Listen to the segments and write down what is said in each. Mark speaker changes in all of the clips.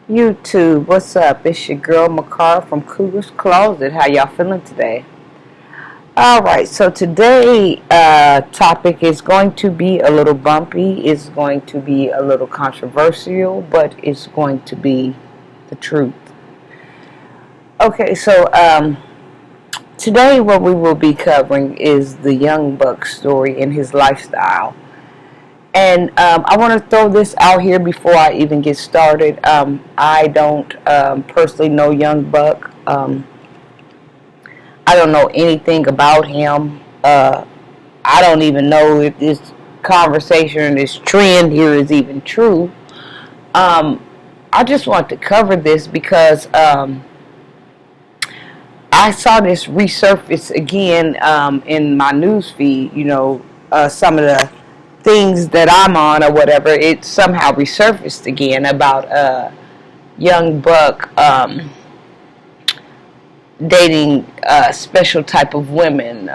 Speaker 1: YouTube, what's up? It's your girl Makara from Cougar's Closet. How y'all feeling today? All right, so today topic is going to be a little bumpy. It's going to be a little controversial, but it's going to be the truth. Okay, so today what we will be covering is the Young Buck story and his lifestyle. And I want to throw this out here before I even get started. I don't personally know Young Buck. I don't know anything about him. I don't even know if this conversation, this trend here is even true. I just want to cover this because I saw this resurface again in my news feed. Some of the things that I'm on or whatever, it somehow resurfaced again about Young Buck dating a special type of women,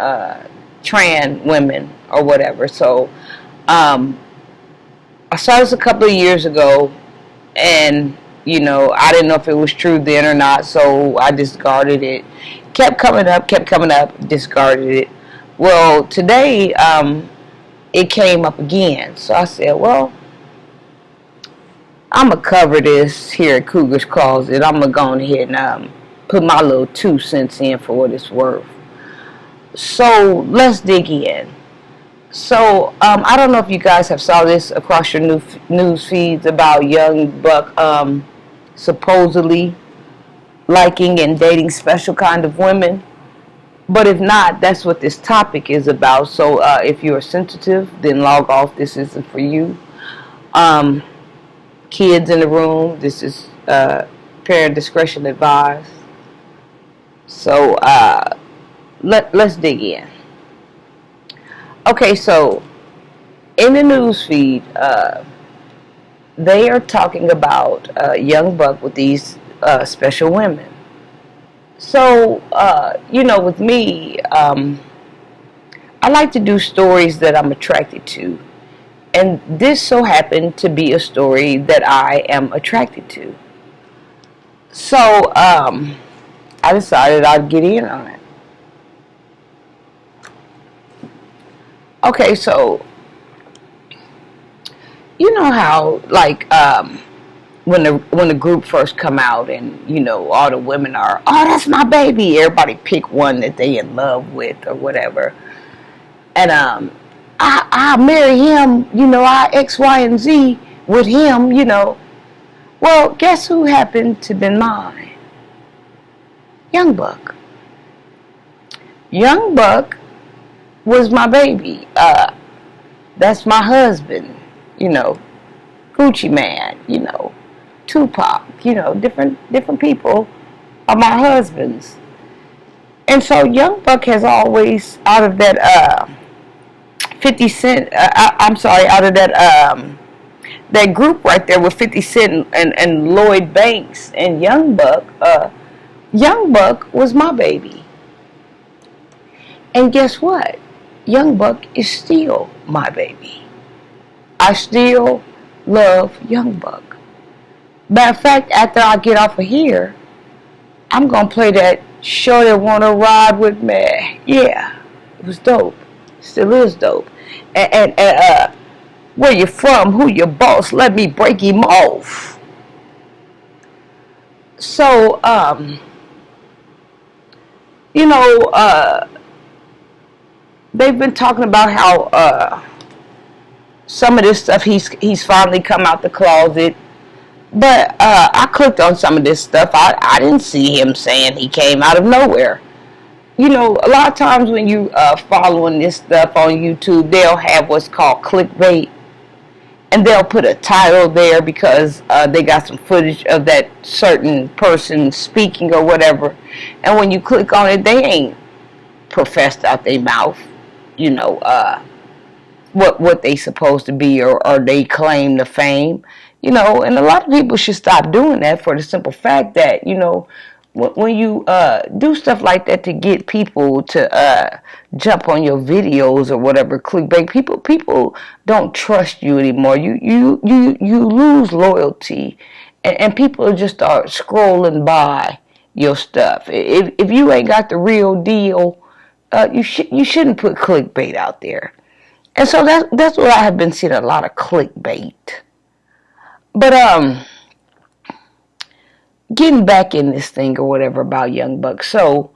Speaker 1: trans women or whatever. So I saw this a couple of years ago, and I didn't know if it was true then or not, so I discarded it. Kept coming up, discarded it. Well, today it came up again, so I said, well, I'm gonna cover this here at Cougar's Closet. I'm gonna go ahead and put my little 2 cents in for what it's worth. So let's dig in. So I don't know if you guys have saw this across your news feeds about Young Buck supposedly liking and dating special kind of women. But if not, that's what this topic is about. So if you're sensitive, then log off. This isn't for you. Kids in the room, this is parent discretion advised. So let's dig in. Okay, so in the news feed, they are talking about Young Buck with these special women. So, with me, I like to do stories that I'm attracted to. And this so happened to be a story that I am attracted to. So, I decided I'd get in on it. Okay, so, you know how, like, when the group first come out and all the women are, oh, that's my baby, everybody pick one that they in love with or whatever, and I marry him, I X, Y, and Z with him, well, guess who happened to be mine? Young Buck. Young Buck was my baby. That's my husband, Gucci Man, Tupac, different people are my husbands. And so Young Buck has always, out of that 50 Cent, out of that group right there with 50 Cent and Lloyd Banks and Young Buck was my baby. And guess what? Young Buck is still my baby. I still love Young Buck. Matter of fact, after I get off of here, I'm going to play that Show That Wanna Ride With Me. Yeah, it was dope. Still is dope. And where you from? Who your boss? Let me break him off. So, they've been talking about how some of this stuff he's finally come out the closet. But I clicked on some of this stuff. I didn't see him saying he came out of nowhere. A lot of times when you following this stuff on YouTube, they'll have what's called clickbait. And they'll put a title there because they got some footage of that certain person speaking or whatever. And when you click on it, they ain't professed out their mouth, what they supposed to be or they claim the fame. And a lot of people should stop doing that for the simple fact that, when you do stuff like that to get people to jump on your videos or whatever, clickbait, people don't trust you anymore. You lose loyalty, and people just start scrolling by your stuff. If you ain't got the real deal, you shouldn't put clickbait out there. And so that's what I have been seeing, a lot of clickbait. But getting back in this thing or whatever about Young Buck. So,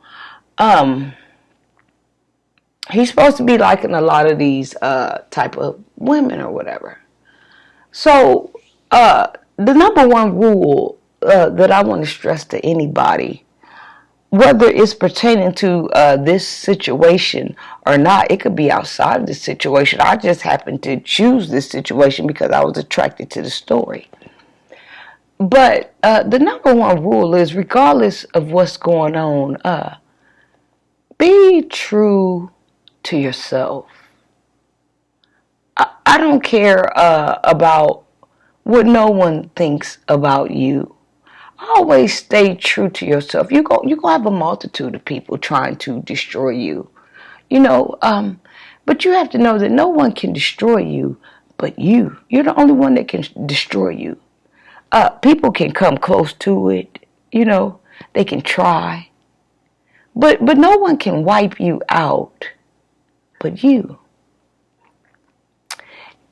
Speaker 1: he's supposed to be liking a lot of these type of women or whatever. So, the number one rule that I want to stress to anybody, whether it's pertaining to this situation or not, it could be outside of this situation. I just happened to choose this situation because I was attracted to the story. But the number one rule is, regardless of what's going on, be true to yourself. I don't care about what no one thinks about you. Always stay true to yourself. You're gonna have a multitude of people trying to destroy you, but you have to know that no one can destroy you but you. You're the only one that can destroy you. People can come close to it, they can try, but no one can wipe you out but you.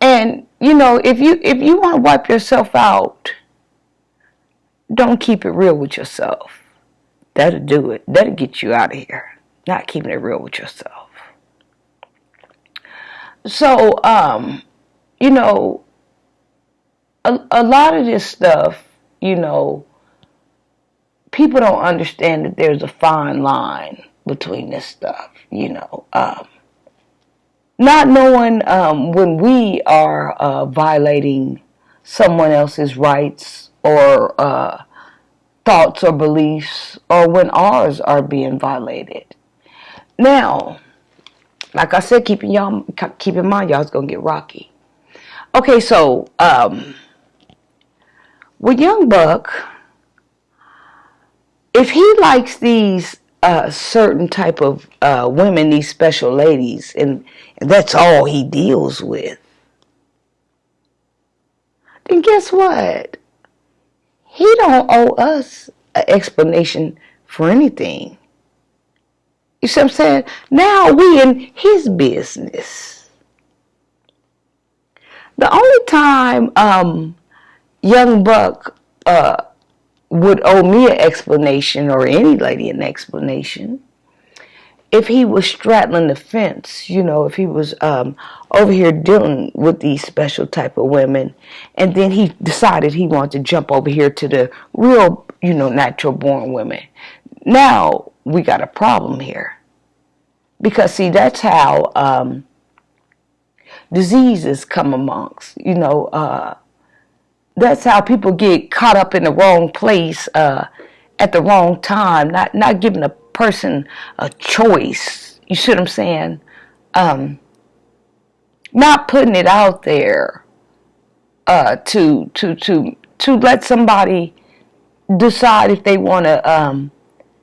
Speaker 1: And if you want to wipe yourself out, don't keep it real with yourself. That'll do it. That'll get you out of here. Not keeping it real with yourself. So, a lot of this stuff, people don't understand that there's a fine line between this stuff, not knowing when we are violating someone else's rights or thoughts or beliefs, or when ours are being violated. Now, like I said, keep in mind, y'all's gonna get rocky. Okay, so with Young Buck, if he likes these certain type of women, these special ladies, and that's all he deals with, then guess what? He don't owe us an explanation for anything. You see what I'm saying? Now we in his business. The only time Young Buck would owe me an explanation, or any lady an explanation, if he was straddling the fence, if he was over here dealing with these special type of women, and then he decided he wanted to jump over here to the real, natural born women. Now we got a problem here. Because see, that's how diseases come amongst, that's how people get caught up in the wrong place at the wrong time, not giving a person a choice. You see what I'm saying? Not putting it out there to let somebody decide if they want to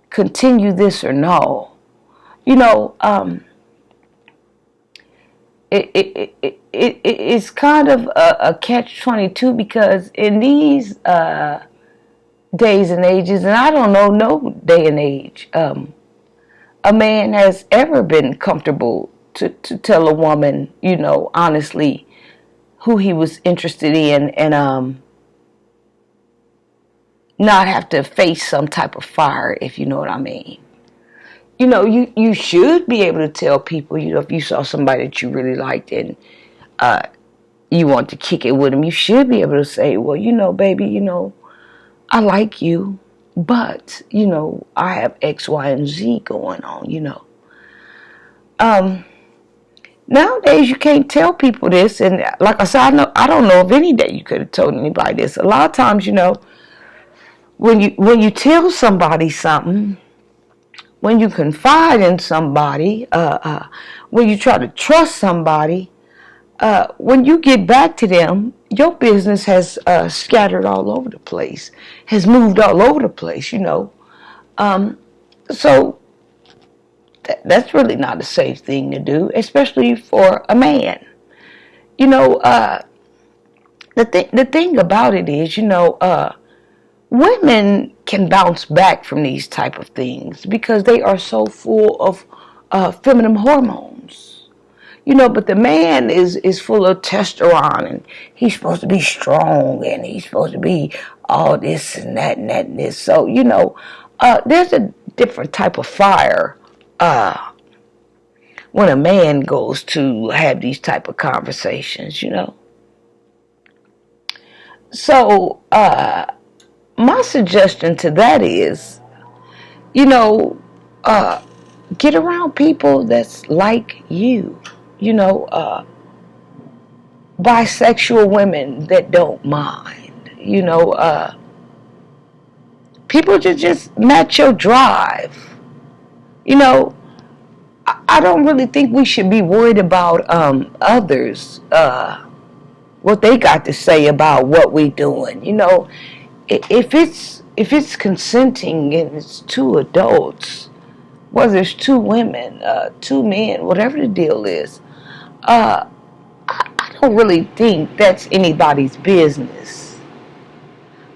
Speaker 1: continue this or no. It's kind of a catch-22, because in these days and ages, and I don't know no day and age, a man has ever been comfortable to tell a woman, honestly, who he was interested in, and not have to face some type of fire, if you know what I mean. You should be able to tell people, if you saw somebody that you really liked and you want to kick it with them, you should be able to say, well, baby, I like you, but, I have X, Y, and Z going on, Nowadays, you can't tell people this, and like I said, I don't know if any day you could have told anybody this. A lot of times, when you tell somebody something, when you confide in somebody, when you try to trust somebody, when you get back to them, your business has scattered all over the place, has moved all over the place, So that's really not a safe thing to do, especially for a man. You know, the thing about it is, women can bounce back from these type of things because they are so full of feminine hormones. But the man is full of testosterone, and he's supposed to be strong, and he's supposed to be all this and that and that and this. So there's a different type of fire when a man goes to have these type of conversations. So my suggestion to that is, get around people that's like you. Bisexual women that don't mind. People just match your drive. I don't really think we should be worried about others, what they got to say about what we doing. If it's consenting and it's two adults, whether it's two women, two men, whatever the deal is, I don't really think that's anybody's business.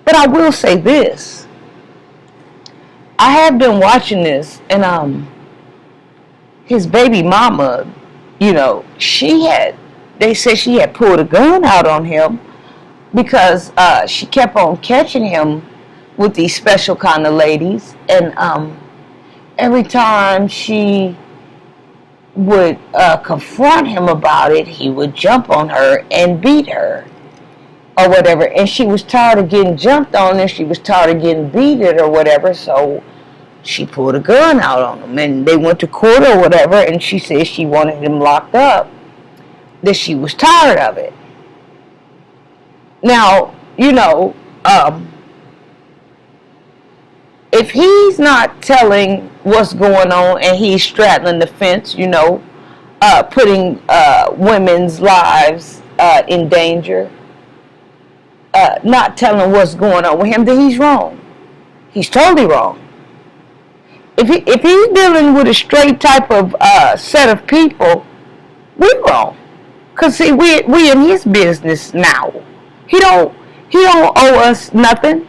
Speaker 1: But I will say this: I have been watching this, and his baby mama, they said she had pulled a gun out on him because she kept on catching him with these special kind of ladies, and every time she would confront him about it, he would jump on her and beat her or whatever. And she was tired of getting jumped on, and she was tired of getting beaten or whatever, so she pulled a gun out on him, and they went to court or whatever, and she said she wanted him locked up, that she was tired of it. Now, if he's not telling what's going on and he's straddling the fence, putting women's lives in danger, not telling what's going on with him, then he's wrong. He's totally wrong. If he's dealing with a straight type of set of people, we're wrong. Cause see, we in his business now. He don't owe us nothing.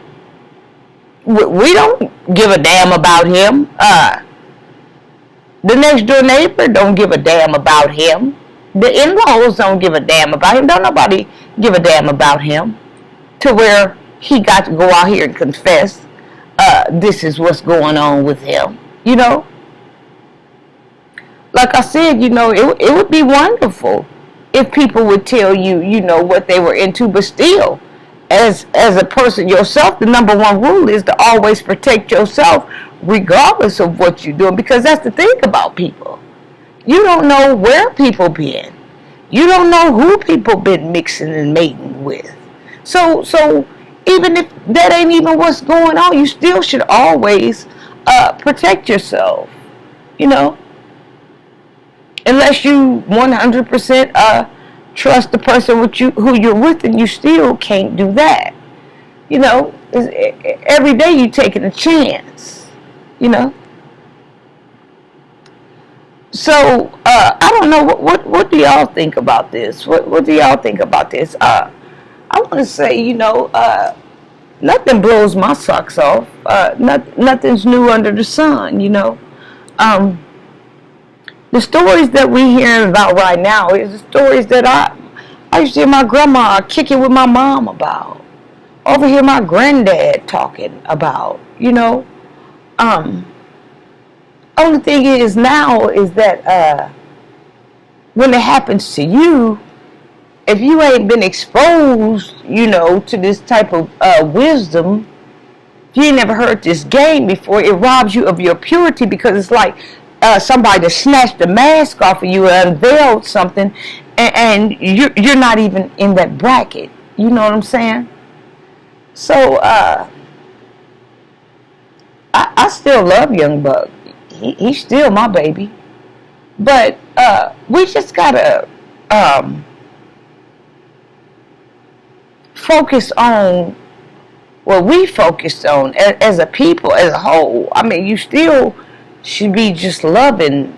Speaker 1: We don't give a damn about him. The next door neighbor don't give a damn about him. The in-laws don't give a damn about him. Don't nobody give a damn about him. To where he got to go out here and confess this is what's going on with him. Like I said, it would be wonderful if people would tell you, what they were into, but still, as a person yourself, the number one rule is to always protect yourself regardless of what you're doing, because that's the thing about people. You don't know where people been. You don't know who people been mixing and mating with. So even if that ain't even what's going on, you still should always protect yourself, unless you 100% trust the person who you're with, and you still can't do that. Every day you're taking a chance, So I don't know what do y'all think about this? What do y'all think about this? I want to say, nothing blows my socks off. Nothing's new under the sun. The stories that we hearing about right now is the stories that I used to hear my grandma kicking with my mom about. Overhear my granddad talking about. Only thing is now is that when it happens to you, if you ain't been exposed, to this type of wisdom, if you ain't never heard this game before, it robs you of your purity, because it's like somebody to snatch the mask off of you and unveiled something, and you're not even in that bracket. You know what I'm saying? So I still love Young Buck. He's still my baby. But we just gotta focus on what we focused on as a people, as a whole. I mean, you still should be just loving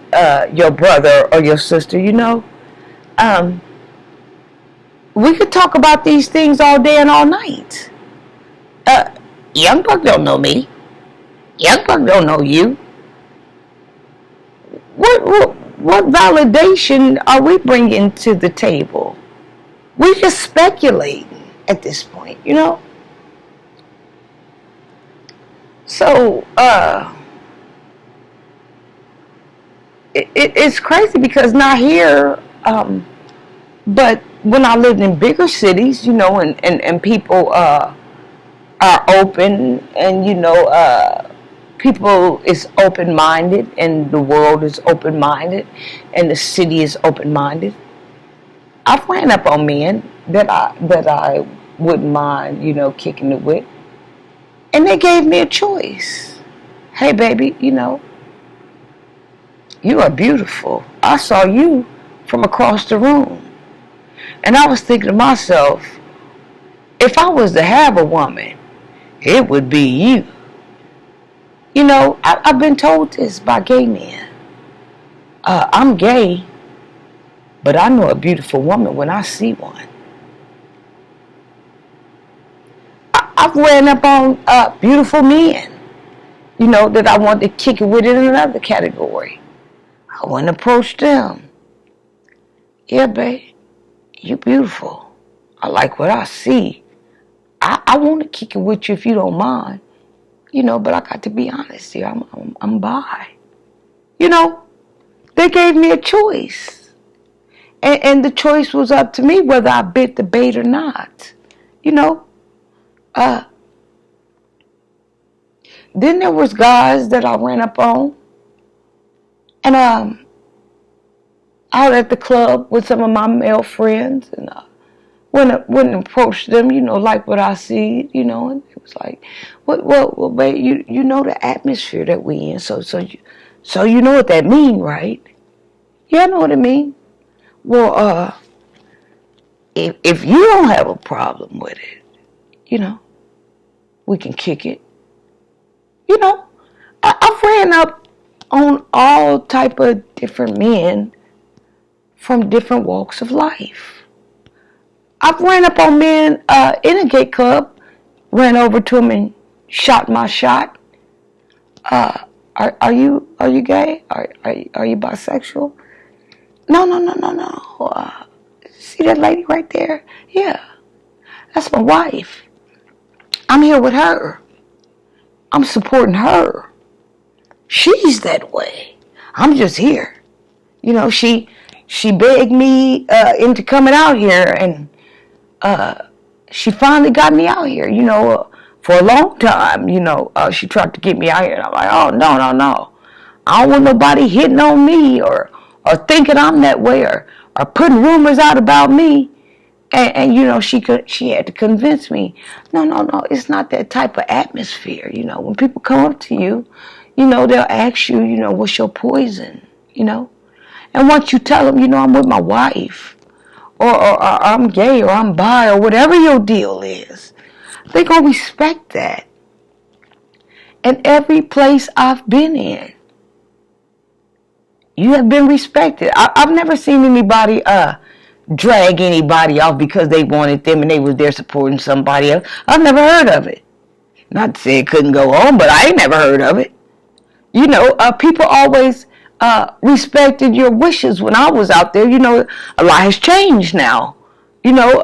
Speaker 1: your brother or your sister, you know. Um, we could talk about these things all day and all night. Uh, Young Buck don't know me. Young Buck don't know you. What validation are we bringing to the table? We just speculating at this point, you know. So it's crazy because not here, but when I lived in bigger cities, you know, and people are open, and you know, people is open-minded, and the world is open-minded, and the city is open-minded. I've ran up on men that I wouldn't mind, you know, kicking it with, and they gave me a choice. Hey, baby, you know, you are beautiful. I saw you from across the room, and I was thinking to myself, if I was to have a woman, it would be you. You know, I've been told this by gay men. I'm gay, but I know a beautiful woman when I see one. I've ran up on beautiful men, you know, that I want to kick it with in another category. I went and approached them. Yeah, babe, you beautiful. I like what I see. I want to kick it with you if you don't mind. You know, but I got to be honest here. I'm bi. You know, they gave me a choice. And the choice was up to me whether I bit the bait or not. You know, then there was guys that I ran up on. And out at the club with some of my male friends. And when and approached them, you know, like what I see, you know, and it was like, well, babe, you know the atmosphere that we in, so you know what that mean, right? Yeah, I know what it mean. Well, if you don't have a problem with it, you know, we can kick it. You know, I've ran up on all type of different men from different walks of life. I've ran up on men in a gay club, ran over to them and shot my shot. Are you gay? Are you bisexual? No. See that lady right there? Yeah, that's my wife. I'm here with her. I'm supporting her. She's that way. I'm just here. You know, she begged me into coming out here, and she finally got me out here, you know. For a long time, you know, she tried to get me out here, and I'm like, oh, no. I don't want nobody hitting on me or thinking I'm that way or putting rumors out about me. And you know, she had to convince me, no, it's not that type of atmosphere, you know. When people come up to you, you know, they'll ask you, you know, what's your poison, you know. And once you tell them, you know, I'm with my wife, or I'm gay, or I'm bi, or whatever your deal is, they're going to respect that. And every place I've been in, you have been respected. I've never seen anybody drag anybody off because they wanted them and they was there supporting somebody else. I've never heard of it. Not to say it couldn't go on, but I ain't never heard of it. You know, people always respected your wishes when I was out there. You know, a lot has changed now. You know,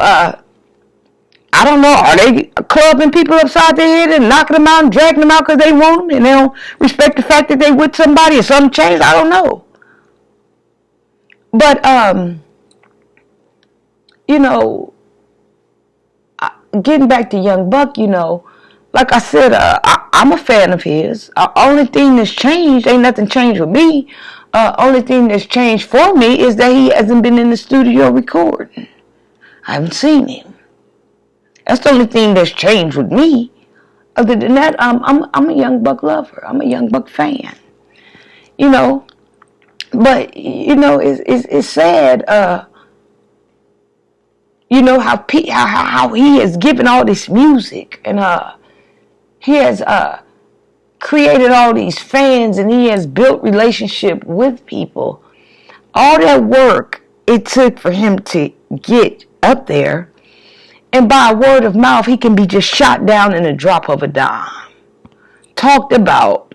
Speaker 1: I don't know, are they clubbing people upside their head and knocking them out and dragging them out because they want them and they don't respect the fact that they with somebody or something changed? I don't know. But, you know, getting back to Young Buck, you know, like I said, I'm a fan of his. Only thing that's changed, ain't nothing changed with me. Only thing that's changed for me is that he hasn't been in the studio recording. I haven't seen him. That's the only thing that's changed with me. Other than that, I'm a Young Buck lover. I'm a Young Buck fan. You know, but you know, it's sad. You know how he has given all this music and He has created all these fans, and he has built relationship with people. All that work it took for him to get up there, and by word of mouth, he can be just shot down in a drop of a dime. Talked about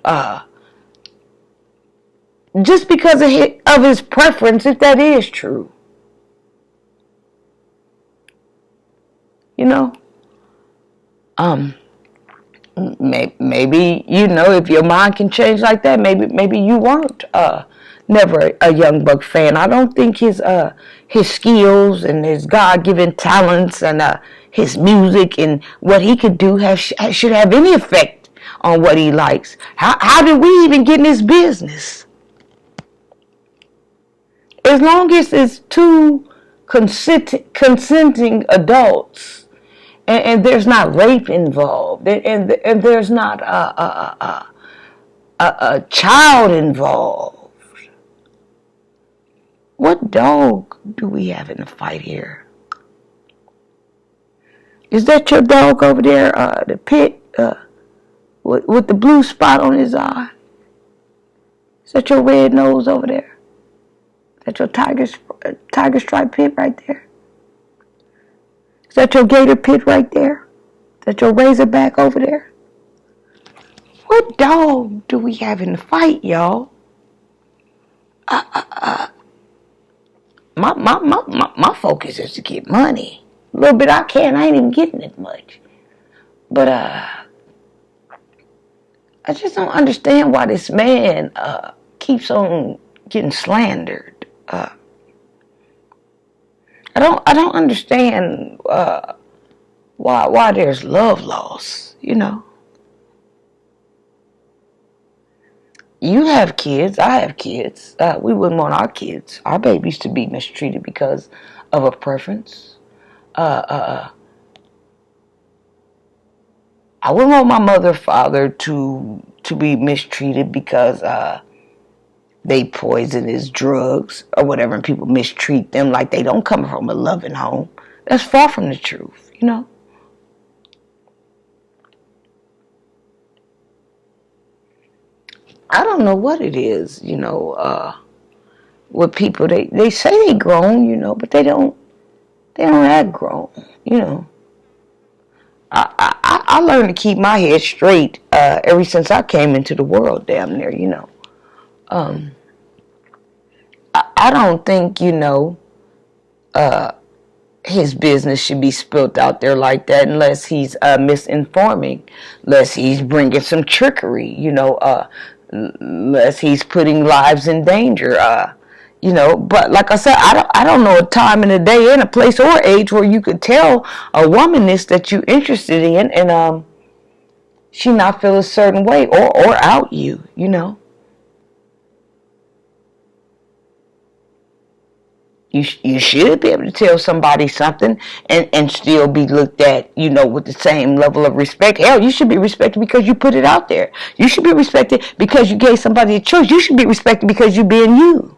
Speaker 1: just because of his preference, if that is true. You know, maybe, you know, if your mind can change like that, maybe you weren't never a Young Buck fan. I don't think his skills and his God-given talents and his music and what he could do should have any effect on what he likes. How did we even get in this business? As long as it's two consenting adults, and there's not rape involved, and there's not a child involved. What dog do we have in the fight here? Is that your dog over there, the pit, with the blue spot on his eye? Is that your red nose over there? Is that your tiger stripe pit right there? Is that your gator pit right there? Is that your razorback over there? What dog do we have in the fight, y'all? My focus is to get money. A little bit I ain't even getting it much. But I just don't understand why this man keeps on getting slandered. I don't understand why there's love loss, you know. You have kids, I have kids. We wouldn't want our kids, our babies, to be mistreated because of a preference. I wouldn't want my mother or father to be mistreated because they poisonous drugs or whatever, and people mistreat them like they don't come from a loving home. That's far from the truth, you know. I don't know what it is, you know, with people. They say they grown, you know, but they don't act grown, you know. I learned to keep my head straight ever since I came into the world, damn near, you know. I don't think, you know, his business should be spilt out there like that unless he's misinforming, unless he's bringing some trickery, you know, unless he's putting lives in danger, you know. But like I said, I don't know a time in a day, in a place or age where you could tell a woman this that you're interested in, and she not feel a certain way or out you, you know. You should be able to tell somebody something and still be looked at, you know, with the same level of respect. Hell, you should be respected because you put it out there. You should be respected because you gave somebody a choice. You should be respected because you being you.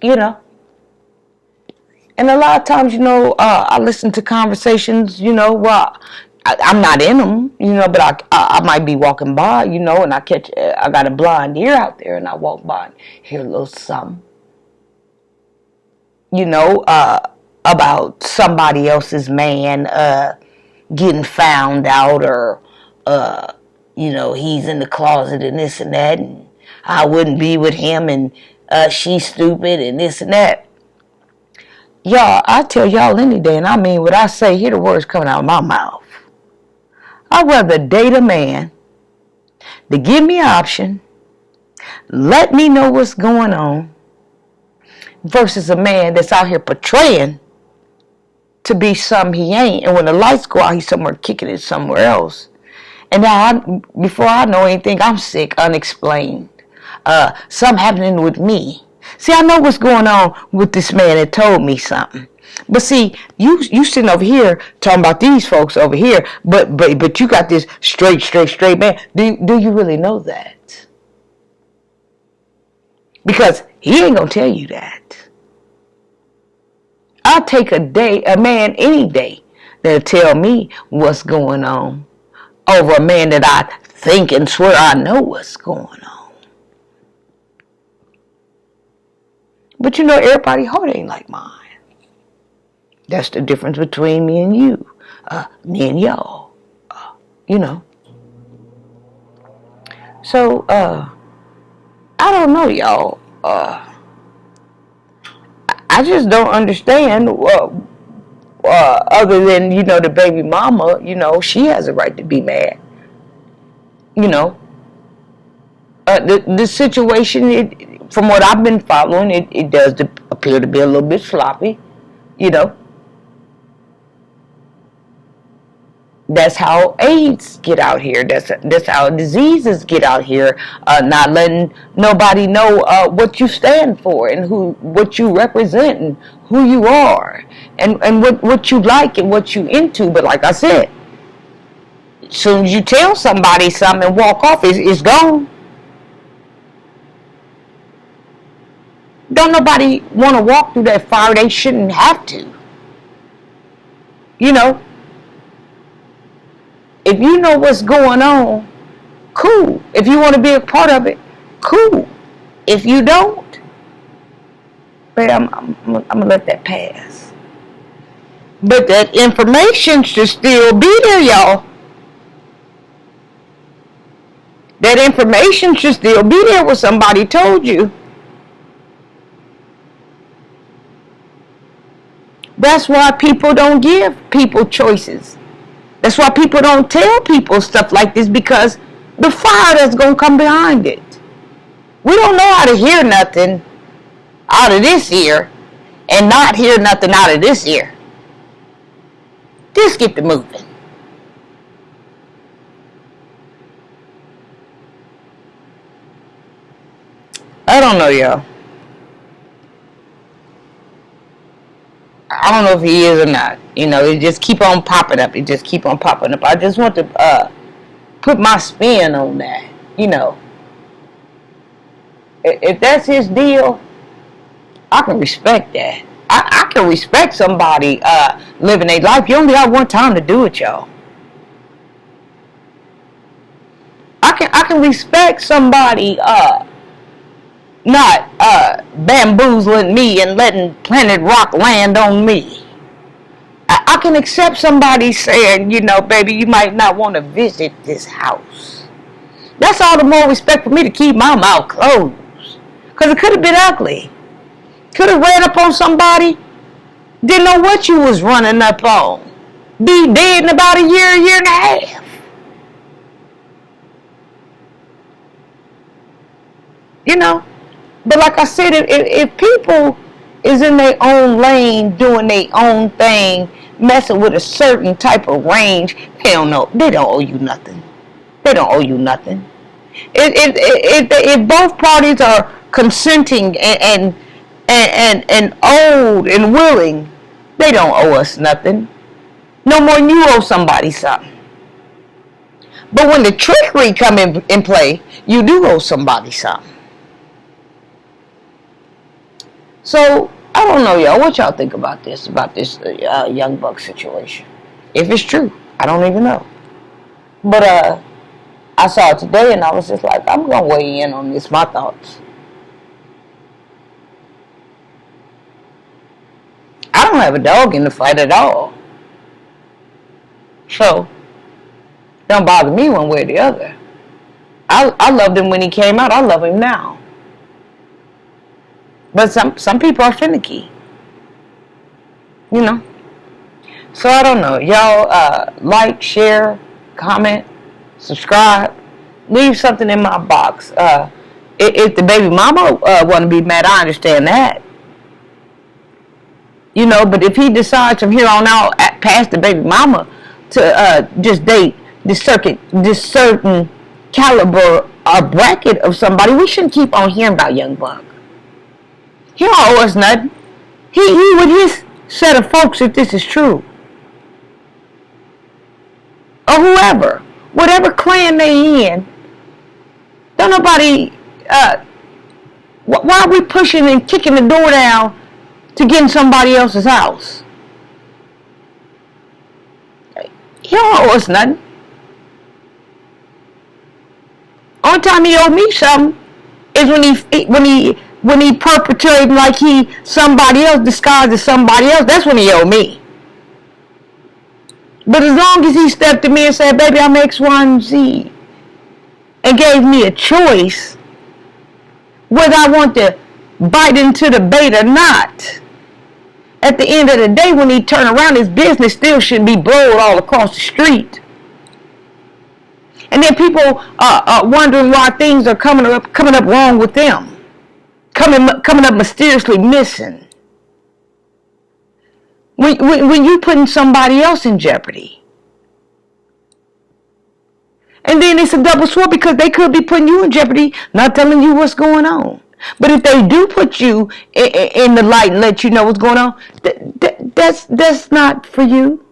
Speaker 1: You know. And a lot of times, you know, I listen to conversations, you know, well, I'm not in them, you know, but I might be walking by, you know, and I got a blind ear out there, and I walk by and hear a little something. You know, about somebody else's man getting found out, or, you know, he's in the closet and this and that, and I wouldn't be with him, and she's stupid and this and that. Y'all, I tell y'all any day, and I mean what I say, hear the words coming out of my mouth. I'd rather date a man to give me an option, let me know what's going on, versus a man that's out here portraying to be something he ain't. And when the lights go out, he's somewhere kicking it somewhere else. And now, before I know anything, I'm sick, unexplained. Something happening with me. See, I know what's going on with this man that told me something. But see, you sitting over here talking about these folks over here, but you got this straight man. Do you really know that? Because he ain't gonna tell you that. I'll take a man any day that'll tell me what's going on. over a man that I think and swear I know what's going on. But you know, everybody's heart ain't like mine. That's the difference between me and you, me and y'all, you know. So, I don't know, y'all. I just don't understand, other than, you know, the baby mama, you know, she has a right to be mad. You know, the situation, from what I've been following, it does appear to be a little bit sloppy, you know. That's how AIDS get out here. That's how diseases get out here. Not letting nobody know what you stand for and what you represent and who you are and what you like and what you into. But like I said, as soon as you tell somebody something and walk off, it's gone. Don't nobody want to walk through that fire. They shouldn't have to. You know. If you know what's going on, cool. If you want to be a part of it, cool. If you don't, but I'm gonna let that pass. But that information should still be there, y'all. That information should still be there what somebody told you. That's why people don't give people choices. That's why people don't tell people stuff like this, because the fire that's going to come behind it. We don't know how to hear nothing out of this ear and not hear nothing out of this ear. Just get to moving. I don't know, y'all. I don't know if he is or not. You know, it just keep on popping up. It just keep on popping up. I just want to put my spin on that. You know, if that's his deal, I can respect that. I can respect somebody living their life. You only got one time to do it, y'all. I can respect somebody not bamboozling me and letting Planet Rock land on me. I can accept somebody saying, you know, baby, you might not want to visit this house. That's all the more respect for me to keep my mouth closed. Because it could have been ugly. Could have ran up on somebody, didn't know what you was running up on. Be dead in about a year and a half. You know? But like I said, if people is in their own lane doing their own thing, messing with a certain type of range, they don't owe you nothing. They don't owe you nothing. If both parties are consenting and owed and willing, they don't owe us nothing. No more than you owe somebody something. But when the trickery come in play, you do owe somebody something. So, I don't know, y'all. What y'all think about this Young Buck situation? If it's true, I don't even know. But I saw it today and I was just like, I'm going to weigh in on this, my thoughts. I don't have a dog in the fight at all. So, don't bother me one way or the other. I loved him when he came out. I love him now. But some people are finicky. You know. So I don't know. Y'all like, share, comment, subscribe. Leave something in my box. If the baby mama want to be mad, I understand that. You know, but if he decides from here on out, past the baby mama, to just date this certain caliber or bracket of somebody, we shouldn't keep on hearing about Young Buck. He don't owe us nothing. He with his set of folks, if this is true. Or whoever. Whatever clan they in. Don't nobody, why are we pushing and kicking the door down to get in somebody else's house? He don't owe us nothing. only time he owed me something is when he perpetrated like he somebody else disguised as somebody else. That's when he owed me. But as long as he stepped to me and said, baby, I'm X, Y, and Z, and gave me a choice whether I want to bite into the bait or not, at the end of the day, when he turned around, his business still shouldn't be blowed all across the street. And then people are wondering why things are coming up wrong with them, coming up mysteriously missing. When you putting somebody else in jeopardy. And then it's a double sword because they could be putting you in jeopardy, not telling you what's going on. But if they do put you in the light and let you know what's going on, that's not for you.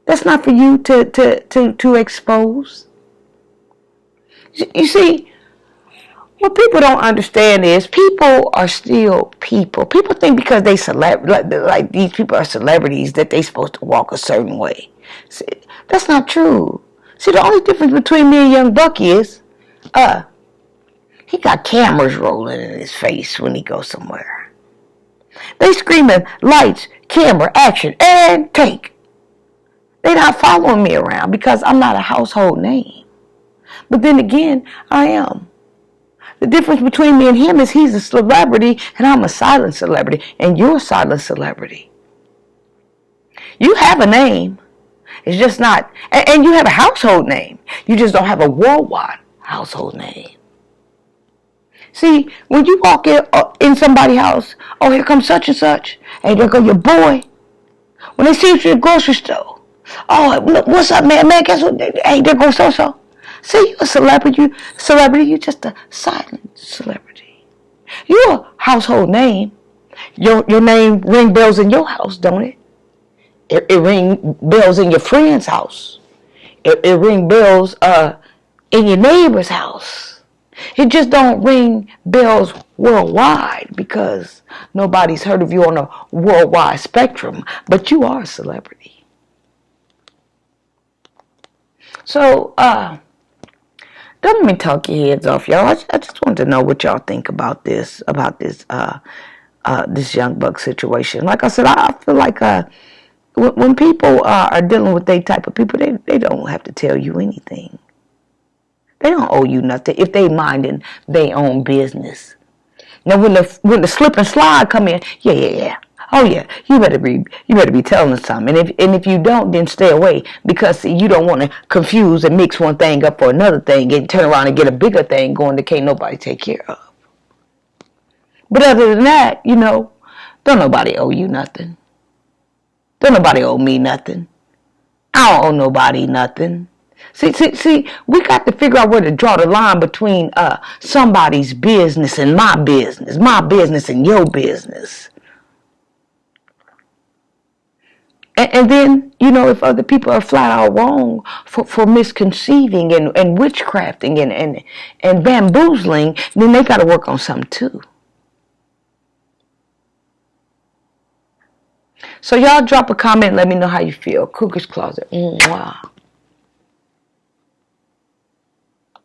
Speaker 1: That's not for you to expose. You see, what people don't understand is people are still people. People think because they like these people are celebrities that they supposed to walk a certain way. See, that's not true. See, the only difference between me and Young Buck is, he got cameras rolling in his face when he goes somewhere. They screaming lights, camera, action, and take. They not following me around because I'm not a household name. But then again, I am. The difference between me and him is he's a celebrity and I'm a silent celebrity, and you're a silent celebrity. You have a name. It's just not, and you have a household name. You just don't have a worldwide household name. See, when you walk in somebody's house, oh, here comes such and such, and there go your boy. When they see you at the grocery store, oh, look, what's up, man? Man, guess what? Hey, there goes so-so. See, you're a celebrity. You're just a silent celebrity. You're a household name. Your name ring bells in your house, don't it? It ring bells in your friend's house. It ring bells in your neighbor's house. It just don't ring bells worldwide because nobody's heard of you on a worldwide spectrum, but you are a celebrity. So, don't let me talk your heads off, y'all. I just want to know what y'all think about this Young Buck situation. Like I said, I feel like when people are dealing with that type of people, they don't have to tell you anything. They don't owe you nothing if they minding their own business. Now, when the slip and slide come in, yeah. Oh yeah, you better be telling us something. And if you don't, then stay away because see, you don't want to confuse and mix one thing up for another thing and turn around and get a bigger thing going that can't nobody take care of. But other than that, don't nobody owe you nothing. Don't nobody owe me nothing. I don't owe nobody nothing. See, we got to figure out where to draw the line between somebody's business and my business and your business. And then, if other people are flat out wrong for misconceiving and witchcrafting and bamboozling, then they got to work on something too. So y'all drop a comment, let me know how you feel. Cougar's Closet. Mwah.